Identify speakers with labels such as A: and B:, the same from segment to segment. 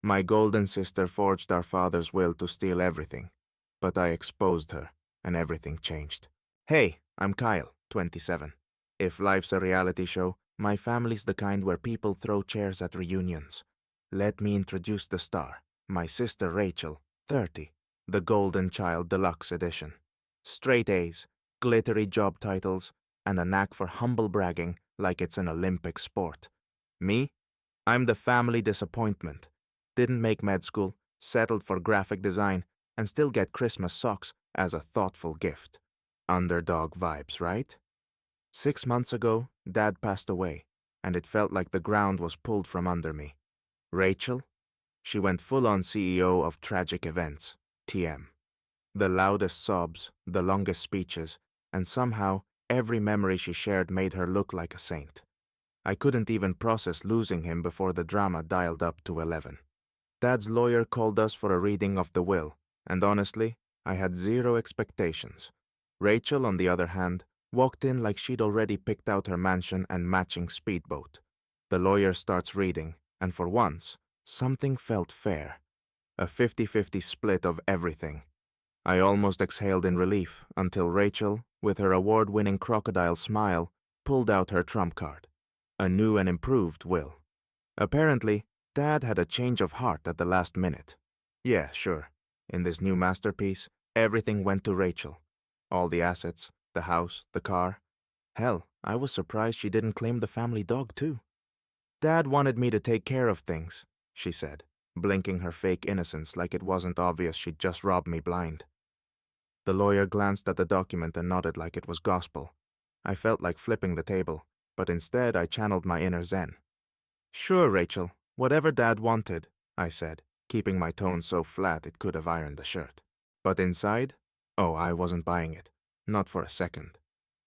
A: My golden sister forged our father's will to steal everything, but I exposed her, and everything changed. Hey, I'm Kyle, 27. If life's a reality show, my family's the kind where people throw chairs at reunions. Let me introduce the star, my sister Rachel, 30, the Golden Child Deluxe Edition. Straight A's, glittery job titles, and a knack for humble bragging like it's an Olympic sport. Me? I'm the family disappointment. Didn't make med school, settled for graphic design, and still get Christmas socks as a thoughtful gift. Underdog vibes, right? 6 months ago, Dad passed away, and it felt like the ground was pulled from under me. Rachel? She went full-on CEO of Tragic Events, TM. The loudest sobs, the longest speeches, and somehow every memory she shared made her look like a saint. I couldn't even process losing him before the drama dialed up to 11. Dad's lawyer called us for a reading of the will, and honestly, I had zero expectations. Rachel, on the other hand, walked in like she'd already picked out her mansion and matching speedboat. The lawyer starts reading, and for once, something felt fair. A 50-50 split of everything. I almost exhaled in relief until Rachel, with her award-winning crocodile smile, pulled out her trump card. A new and improved will. Apparently, Dad had a change of heart at the last minute. Yeah, sure. In this new masterpiece, everything went to Rachel. All the assets, the house, the car. Hell, I was surprised she didn't claim the family dog too. Dad wanted me to take care of things, she said, blinking her fake innocence like it wasn't obvious she'd just robbed me blind. The lawyer glanced at the document and nodded like it was gospel. I felt like flipping the table, but instead I channeled my inner zen. Sure, Rachel, whatever Dad wanted, I said, keeping my tone so flat it could have ironed the shirt. But inside? Oh, I wasn't buying it. Not for a second.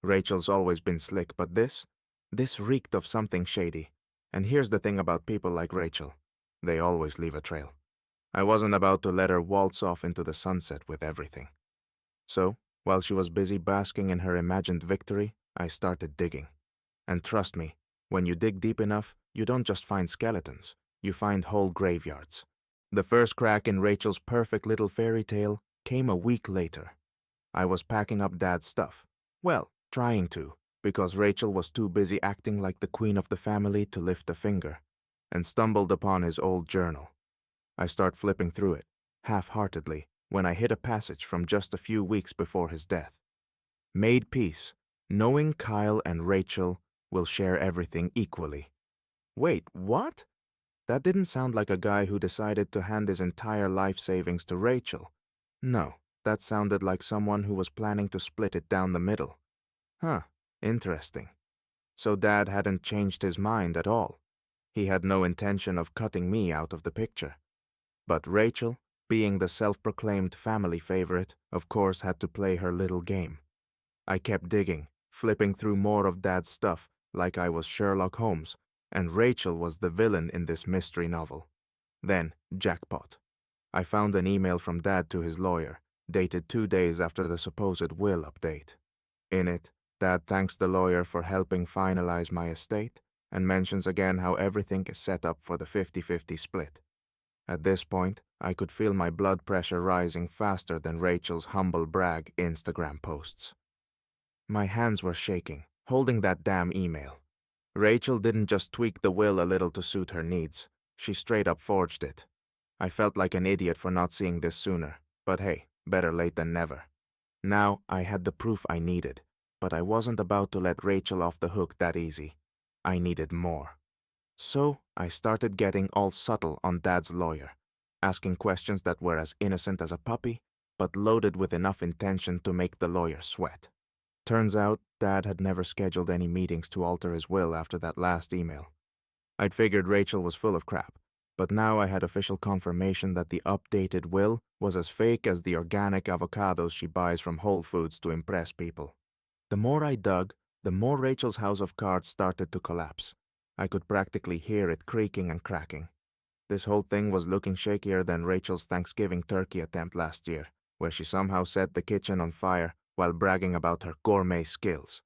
A: Rachel's always been slick, but this reeked of something shady. And here's the thing about people like Rachel. They always leave a trail. I wasn't about to let her waltz off into the sunset with everything. So, while she was busy basking in her imagined victory, I started digging. And trust me, when you dig deep enough, you don't just find skeletons, you find whole graveyards. The first crack in Rachel's perfect little fairy tale came a week later. I was packing up Dad's stuff. Well, trying to, because Rachel was too busy acting like the queen of the family to lift a finger, and stumbled upon his old journal. I start flipping through it, half-heartedly, when I hit a passage from just a few weeks before his death. Made peace, knowing Kyle and Rachel will share everything equally. Wait, what? That didn't sound like a guy who decided to hand his entire life savings to Rachel. No, that sounded like someone who was planning to split it down the middle. Huh, interesting. So Dad hadn't changed his mind at all. He had no intention of cutting me out of the picture. But Rachel, being the self-proclaimed family favorite, of course had to play her little game. I kept digging, flipping through more of Dad's stuff like I was Sherlock Holmes, and Rachel was the villain in this mystery novel. Then, jackpot. I found an email from Dad to his lawyer, dated 2 days after the supposed will update. In it, Dad thanks the lawyer for helping finalize my estate and mentions again how everything is set up for the 50-50 split. At this point, I could feel my blood pressure rising faster than Rachel's humble brag Instagram posts. My hands were shaking, holding that damn email. Rachel didn't just tweak the will a little to suit her needs. She straight up forged it. I felt like an idiot for not seeing this sooner, but hey, better late than never. Now I had the proof I needed, but I wasn't about to let Rachel off the hook that easy. I needed more. So I started getting all subtle on Dad's lawyer, asking questions that were as innocent as a puppy, but loaded with enough intention to make the lawyer sweat. Turns out, Dad had never scheduled any meetings to alter his will after that last email. I'd figured Rachel was full of crap, but now I had official confirmation that the updated will was as fake as the organic avocados she buys from Whole Foods to impress people. The more I dug, the more Rachel's house of cards started to collapse. I could practically hear it creaking and cracking. This whole thing was looking shakier than Rachel's Thanksgiving turkey attempt last year, where she somehow set the kitchen on fire while bragging about her gourmet skills.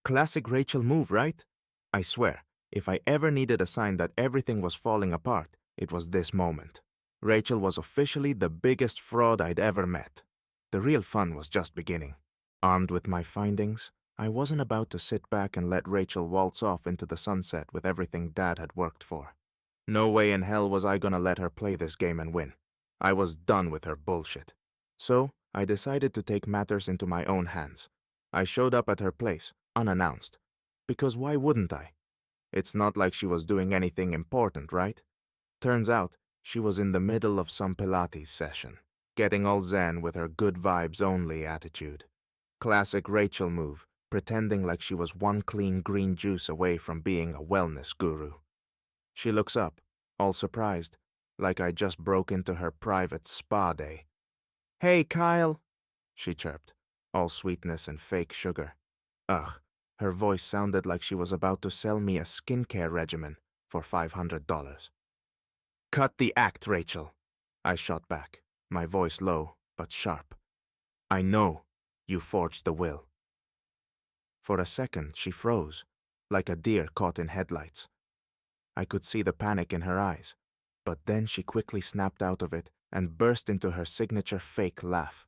A: Classic Rachel move, right? I swear, if I ever needed a sign that everything was falling apart, It was this moment. Rachel was officially the biggest fraud I'd ever met. The real fun was just beginning. Armed with my findings, I wasn't about to sit back and let Rachel waltz off into the sunset with everything Dad had worked for. No way in hell was I gonna let her play this game and win. I was done with her bullshit. So, I decided to take matters into my own hands. I showed up at her place, unannounced. Because why wouldn't I? It's not like she was doing anything important, right? Turns out, she was in the middle of some Pilates session, getting all zen with her good vibes only attitude. Classic Rachel move, pretending like she was one clean green juice away from being a wellness guru. She looks up, all surprised, like I just broke into her private spa day. "Hey, Kyle," she chirped, all sweetness and fake sugar. Ugh, her voice sounded like she was about to sell me a skincare regimen for $500. "Cut the act, Rachel," I shot back, my voice low but sharp. "I know you forged the will." For a second, she froze, like a deer caught in headlights. I could see the panic in her eyes, but then she quickly snapped out of it and burst into her signature fake laugh.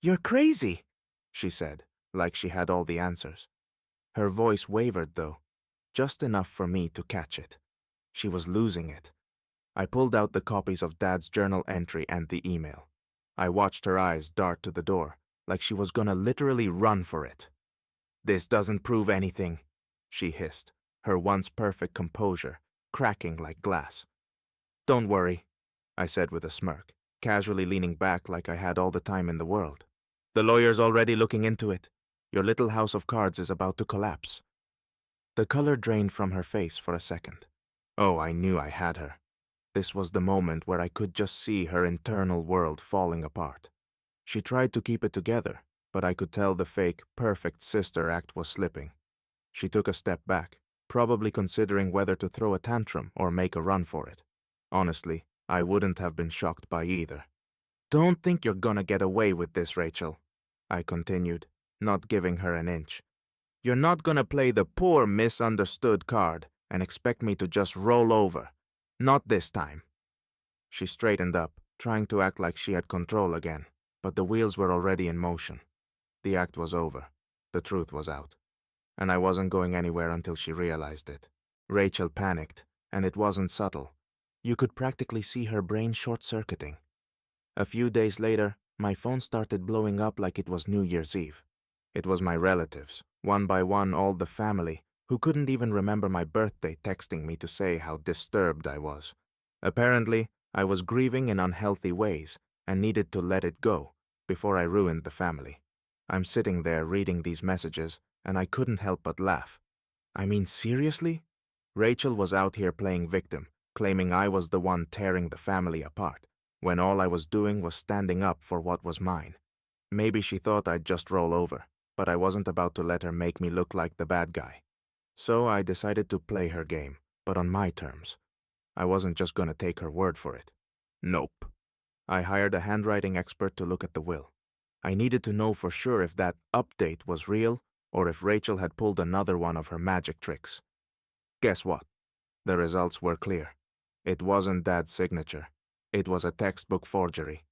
A: "You're crazy," she said, like she had all the answers. Her voice wavered, though, just enough for me to catch it. She was losing it. I pulled out the copies of Dad's journal entry and the email. I watched her eyes dart to the door, like she was gonna literally run for it. "This doesn't prove anything," she hissed, her once perfect composure cracking like glass. "Don't worry," I said with a smirk, casually leaning back like I had all the time in the world. "The lawyer's already looking into it. Your little house of cards is about to collapse." The color drained from her face for a second. Oh, I knew I had her. This was the moment where I could just see her internal world falling apart. She tried to keep it together, but I could tell the fake, perfect sister act was slipping. She took a step back, probably considering whether to throw a tantrum or make a run for it. Honestly, I wouldn't have been shocked by either. "Don't think you're gonna get away with this, Rachel," I continued, not giving her an inch. "You're not gonna play the poor misunderstood card and expect me to just roll over. Not this time." She straightened up, trying to act like she had control again, but the wheels were already in motion. The act was over. The truth was out. And I wasn't going anywhere until she realized it. Rachel panicked, and it wasn't subtle. You could practically see her brain short-circuiting. A few days later, my phone started blowing up like it was New Year's Eve. It was my relatives, one by one all the family, who couldn't even remember my birthday, texting me to say how disturbed I was. Apparently, I was grieving in unhealthy ways and needed to let it go before I ruined the family. I'm sitting there reading these messages, and I couldn't help but laugh. I mean, seriously? Rachel was out here playing victim, claiming I was the one tearing the family apart, when all I was doing was standing up for what was mine. Maybe she thought I'd just roll over, but I wasn't about to let her make me look like the bad guy. So I decided to play her game, but on my terms. I wasn't just gonna take her word for it. Nope. I hired a handwriting expert to look at the will. I needed to know for sure if that update was real or if Rachel had pulled another one of her magic tricks. Guess what? The results were clear. It wasn't Dad's signature. It was a textbook forgery.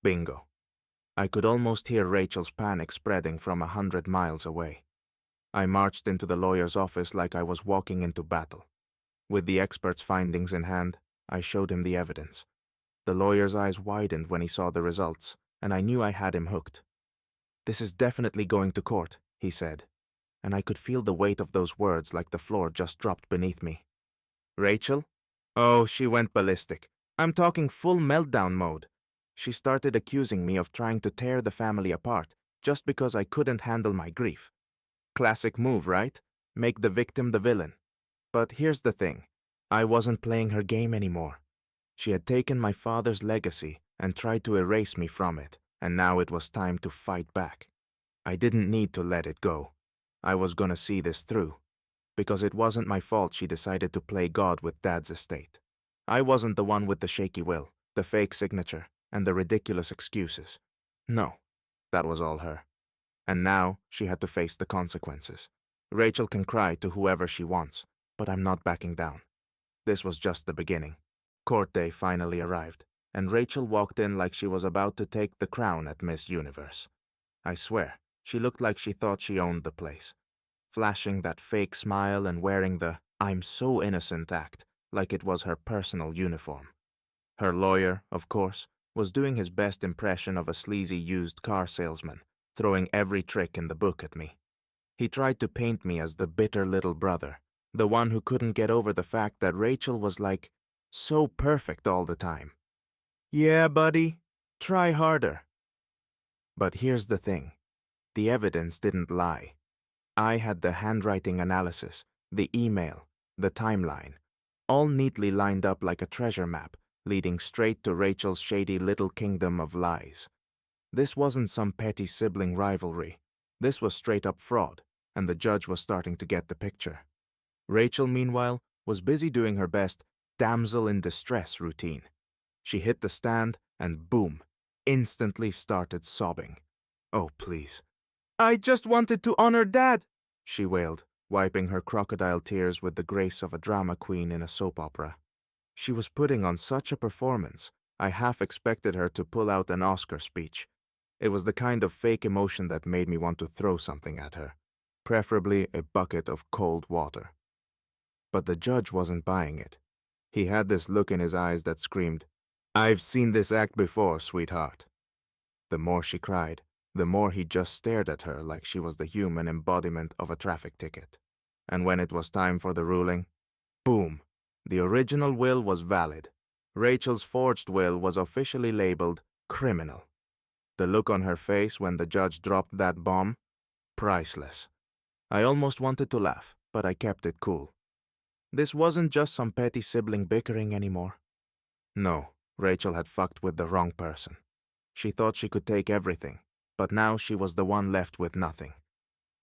A: Bingo. I could almost hear Rachel's panic spreading from 100 miles away. I marched into the lawyer's office like I was walking into battle. With the expert's findings in hand, I showed him the evidence. The lawyer's eyes widened when he saw the results, and I knew I had him hooked. "This is definitely going to court," he said, and I could feel the weight of those words like the floor just dropped beneath me. "Rachel? Oh, she went ballistic. I'm talking full meltdown mode. She started accusing me of trying to tear the family apart just because I couldn't handle my grief. Classic move, right? Make the victim the villain. But here's the thing. I wasn't playing her game anymore. She had taken my father's legacy and tried to erase me from it, and now it was time to fight back. I didn't need to let it go. I was gonna see this through. Because it wasn't my fault she decided to play God with Dad's estate. I wasn't the one with the shaky will, the fake signature, and the ridiculous excuses. No, that was all her. And now she had to face the consequences. Rachel can cry to whoever she wants, but I'm not backing down. This was just the beginning. Court day finally arrived, and Rachel walked in like she was about to take the crown at Miss Universe. I swear, she looked like she thought she owned the place, flashing that fake smile and wearing the "I'm so innocent" act like it was her personal uniform. Her lawyer, of course, was doing his best impression of a sleazy used car salesman, throwing every trick in the book at me. He tried to paint me as the bitter little brother, the one who couldn't get over the fact that Rachel was like, so perfect all the time. Yeah, buddy, try harder. But here's the thing. The evidence didn't lie. I had the handwriting analysis, the email, the timeline, all neatly lined up like a treasure map, leading straight to Rachel's shady little kingdom of lies. This wasn't some petty sibling rivalry. This was straight-up fraud, and the judge was starting to get the picture. Rachel, meanwhile, was busy doing her best damsel in distress routine. She hit the stand and boom, instantly started sobbing. Oh, please. I just wanted to honor Dad, she wailed, wiping her crocodile tears with the grace of a drama queen in a soap opera. She was putting on such a performance, I half expected her to pull out an Oscar speech. It was the kind of fake emotion that made me want to throw something at her, preferably a bucket of cold water. But the judge wasn't buying it. He had this look in his eyes that screamed, "I've seen this act before, sweetheart." The more she cried, the more he just stared at her like she was the human embodiment of a traffic ticket. And when it was time for the ruling, boom, the original will was valid. Rachel's forged will was officially labeled criminal. The look on her face when the judge dropped that bomb, priceless. I almost wanted to laugh, but I kept it cool. This wasn't just some petty sibling bickering anymore. No, Rachel had fucked with the wrong person. She thought she could take everything, but now she was the one left with nothing.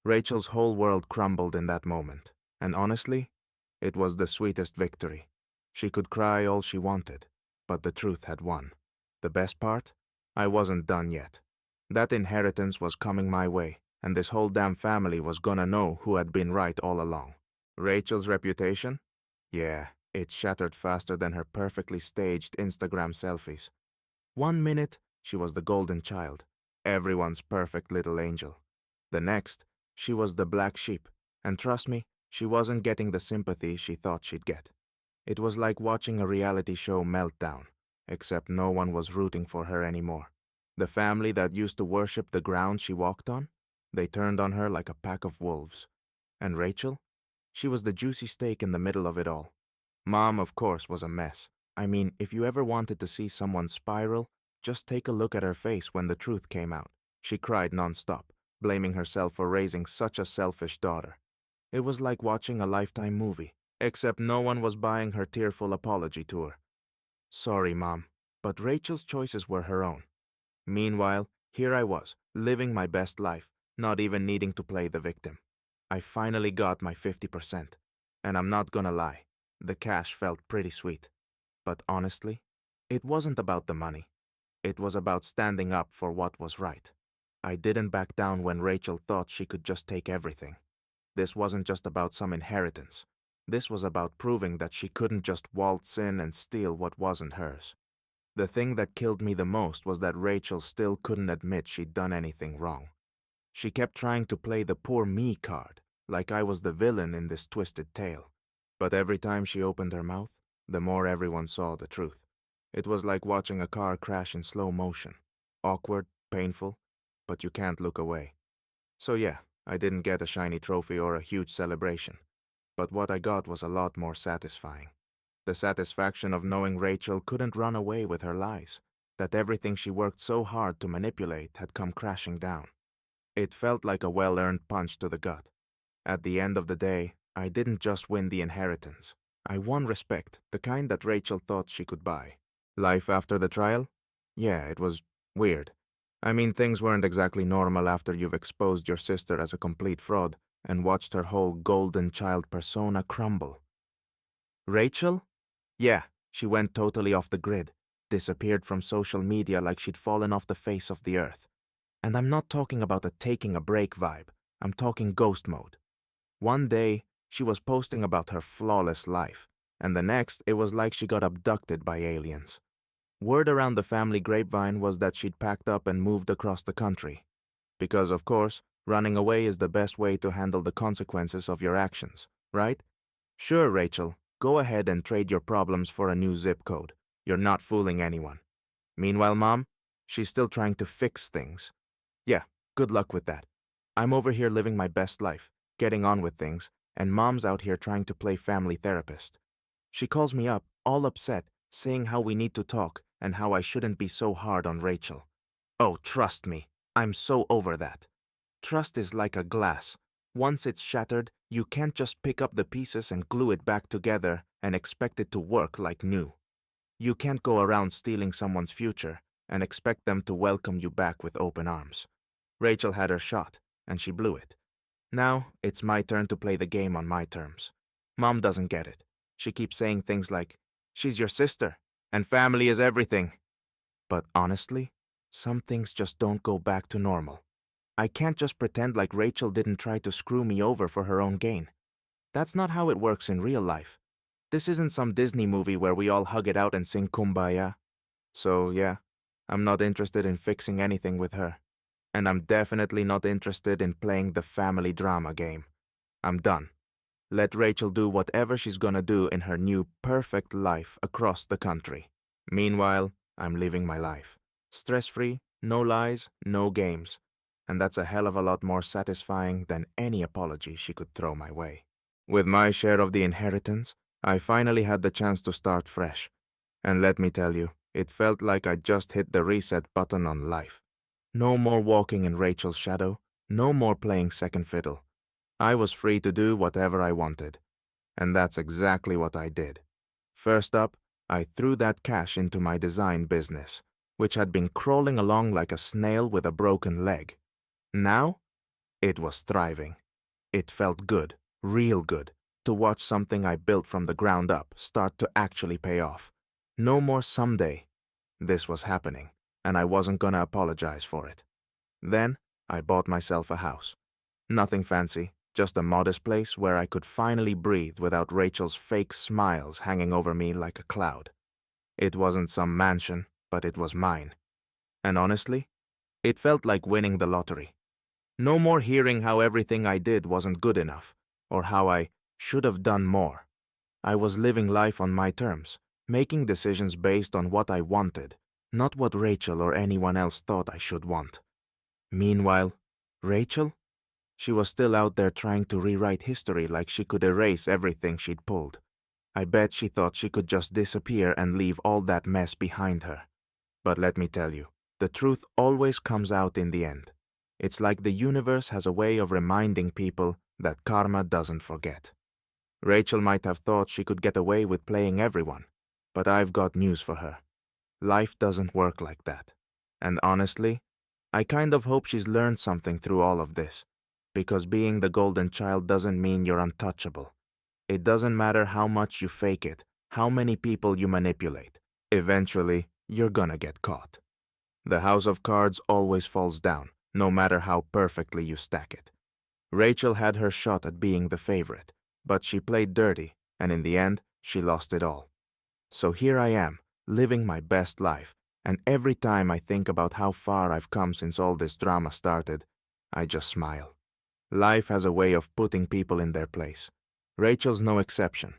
A: Rachel's whole world crumbled in that moment, and honestly, it was the sweetest victory. She could cry all she wanted, but the truth had won. The best part? I wasn't done yet. That inheritance was coming my way, and this whole damn family was gonna know who had been right all along. Rachel's reputation? Yeah, it shattered faster than her perfectly staged Instagram selfies. 1 minute, she was the golden child, everyone's perfect little angel. The next, she was the black sheep, and trust me, she wasn't getting the sympathy she thought she'd get. It was like watching a reality show melt down, except no one was rooting for her anymore. The family that used to worship the ground she walked on, they turned on her like a pack of wolves. And Rachel? She was the juicy steak in the middle of it all. Mom, of course, was a mess. I mean, if you ever wanted to see someone spiral, just take a look at her face when the truth came out. She cried nonstop, blaming herself for raising such a selfish daughter. It was like watching a Lifetime movie, except no one was buying her tearful apology tour. Sorry, Mom, but Rachel's choices were her own. Meanwhile, here I was, living my best life, not even needing to play the victim. I finally got my 50%, and I'm not gonna lie, the cash felt pretty sweet. But honestly, it wasn't about the money. It was about standing up for what was right. I didn't back down when Rachel thought she could just take everything. This wasn't just about some inheritance. This was about proving that she couldn't just waltz in and steal what wasn't hers. The thing that killed me the most was that Rachel still couldn't admit she'd done anything wrong. She kept trying to play the poor me card, like I was the villain in this twisted tale. But every time she opened her mouth, the more everyone saw the truth. It was like watching a car crash in slow motion. Awkward, painful, but you can't look away. So yeah, I didn't get a shiny trophy or a huge celebration. But what I got was a lot more satisfying. The satisfaction of knowing Rachel couldn't run away with her lies, that everything she worked so hard to manipulate had come crashing down. It felt like a well-earned punch to the gut. At the end of the day, I didn't just win the inheritance. I won respect, the kind that Rachel thought she could buy. Life after the trial? Yeah, it was weird. I mean, things weren't exactly normal after you've exposed your sister as a complete fraud and watched her whole golden child persona crumble. Rachel? Yeah, she went totally off the grid, disappeared from social media like she'd fallen off the face of the earth. And I'm not talking about a taking a break vibe, I'm talking ghost mode. One day, she was posting about her flawless life, and the next it was like she got abducted by aliens. Word around the family grapevine was that she'd packed up and moved across the country. Because, of course, running away is the best way to handle the consequences of your actions, right? Sure, Rachel, go ahead and trade your problems for a new zip code. You're not fooling anyone. Meanwhile, Mom, she's still trying to fix things. Yeah, good luck with that. I'm over here living my best life, getting on with things, and Mom's out here trying to play family therapist. She calls me up, all upset, saying how we need to talk and how I shouldn't be so hard on Rachel. Oh, trust me, I'm so over that. Trust is like a glass. Once it's shattered, you can't just pick up the pieces and glue it back together and expect it to work like new. You can't go around stealing someone's future and expect them to welcome you back with open arms. Rachel had her shot, and she blew it. Now, it's my turn to play the game on my terms. Mom doesn't get it. She keeps saying things like, "She's your sister, and family is everything." But honestly, some things just don't go back to normal. I can't just pretend like Rachel didn't try to screw me over for her own gain. That's not how it works in real life. This isn't some Disney movie where we all hug it out and sing Kumbaya. So yeah, I'm not interested in fixing anything with her. And I'm definitely not interested in playing the family drama game. I'm done. Let Rachel do whatever she's gonna do in her new perfect life across the country. Meanwhile, I'm living my life. Stress-free, no lies, no games. And that's a hell of a lot more satisfying than any apology she could throw my way. With my share of the inheritance, I finally had the chance to start fresh. And let me tell you, it felt like I just hit the reset button on life. No more walking in Rachel's shadow, no more playing second fiddle. I was free to do whatever I wanted. And that's exactly what I did. First up, I threw that cash into my design business, which had been crawling along like a snail with a broken leg. Now, it was thriving. It felt good, real good, to watch something I built from the ground up start to actually pay off. No more someday. This was happening, and I wasn't gonna apologize for it. Then, I bought myself a house. Nothing fancy, just a modest place where I could finally breathe without Rachel's fake smiles hanging over me like a cloud. It wasn't some mansion, but it was mine. And honestly, it felt like winning the lottery. No more hearing how everything I did wasn't good enough, or how I should have done more. I was living life on my terms, making decisions based on what I wanted, not what Rachel or anyone else thought I should want. Meanwhile, Rachel? She was still out there trying to rewrite history like she could erase everything she'd pulled. I bet she thought she could just disappear and leave all that mess behind her. But let me tell you, the truth always comes out in the end. It's like the universe has a way of reminding people that karma doesn't forget. Rachel might have thought she could get away with playing everyone, but I've got news for her. Life doesn't work like that. And honestly, I kind of hope she's learned something through all of this, because being the golden child doesn't mean you're untouchable. It doesn't matter how much you fake it, how many people you manipulate. Eventually, you're gonna get caught. The house of cards always falls down, no matter how perfectly you stack it. Rachel had her shot at being the favorite, but she played dirty, and in the end, she lost it all. So here I am, living my best life, and every time I think about how far I've come since all this drama started, I just smile. Life has a way of putting people in their place. Rachel's no exception.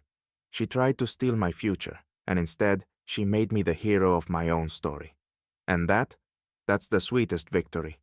A: She tried to steal my future, and instead, she made me the hero of my own story. And that's the sweetest victory.